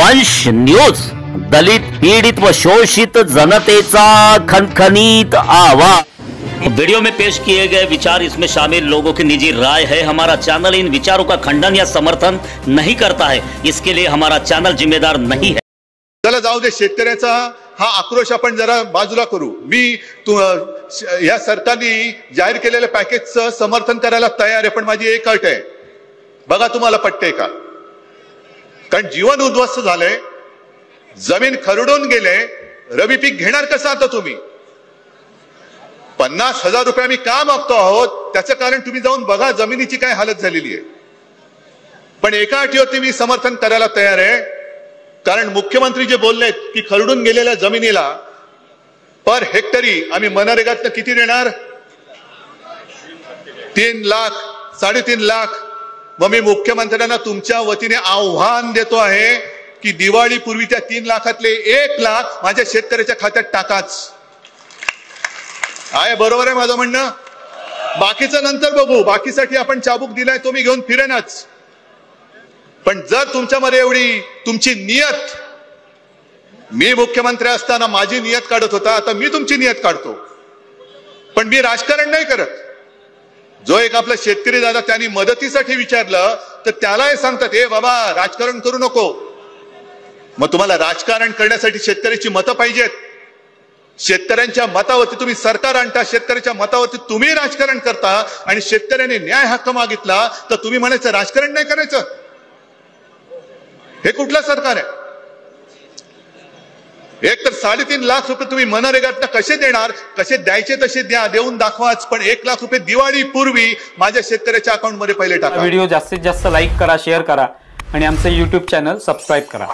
वंश न्यूज, दलित पीड़ित व शोषित जनतेचा खनखनीत आवाज। वीडियो में पेश किए गए विचार, इसमें शामिल लोगों की निजी राय है। हमारा चैनल इन विचारों का खंडन या समर्थन नहीं करता है, इसके लिए हमारा चैनल जिम्मेदार नहीं है। चला जाऊ दे, शेतकऱ्याचा हा आक्रोश आपण जरा बाजूला करू। मी या सरकारने जाहीर केलेल्या पॅकेजचं समर्थन करायला तयार आहे, पण माझी एक अट आहे, बघा तुम्हाला पटते का? कारण जीवन उद्ध्वस्त झालंय, जमीन खरडून गेले, रबी पीक घेणार कसं आता तुम्ही? 50,000 रुपये आम्ही का मागतो आहोत त्याचं कारण तुम्ही जाऊन बघा जमिनीची काय हालत झालेली आहे। पण एका अटीवरती मी समर्थन करायला तयार आहे, कारण मुख्यमंत्री जे बोललेत की खरडून गेलेल्या जमिनीला पर हेक्टरी आम्ही मनरेगातनं किती देणार? 3 लाख 3.5 लाख। मग मी मुख्यमंत्र्यांना तुमच्या वतीने आव्हान देतो आहे की दिवाळी पूर्वी त्या 3 लाखातले 1 लाख माझ्या शेतकऱ्याच्या खात्यात टाकाच। आहे बरोबर आहे माझं म्हणणं? बाकीचं नंतर बघू, बाकीसाठी आपण चाबूक दिलाय तो मी घेऊन फिरेनच। पण जर तुमच्यामध्ये एवढी तुमची नियत, मी मुख्यमंत्री असताना माझी नियत काढत होता, आता मी तुमची नियत काढतो, पण मी राजकारण नाही करत। जो एक आपला शेतकरी दादा त्यांनी मदतीसाठी विचारलं तर त्याला हे सांगतात, हे बाबा राजकारण करू नको। मग तुम्हाला राजकारण करण्यासाठी शेतकऱ्याची मतं पाहिजेत। शेतकऱ्यांच्या मतावरती तुम्ही सरकार आणता, शेतकऱ्याच्या मतावरती तुम्ही राजकारण करता, आणि शेतकऱ्याने न्याय हक्क मागितला तर तुम्ही म्हणायचं राजकारण नाही करायचं। हे कुठलं सरकार आहे? एक तर 3.5 लाख रुपये तुम्ही मनरेगातनं कसे देणार? कसे द्यायचे तसे द्या, देऊन दाखवाच, पण 1 लाख रुपये दिवाळी पूर्वी माझ्या शेतकऱ्याच्या अकाउंट मध्ये पहिले टाका। व्हिडिओ जास्तीत जास्त लाईक करा, शेअर करा आणि आमचे YouTube चॅनल सबस्क्राईब करा।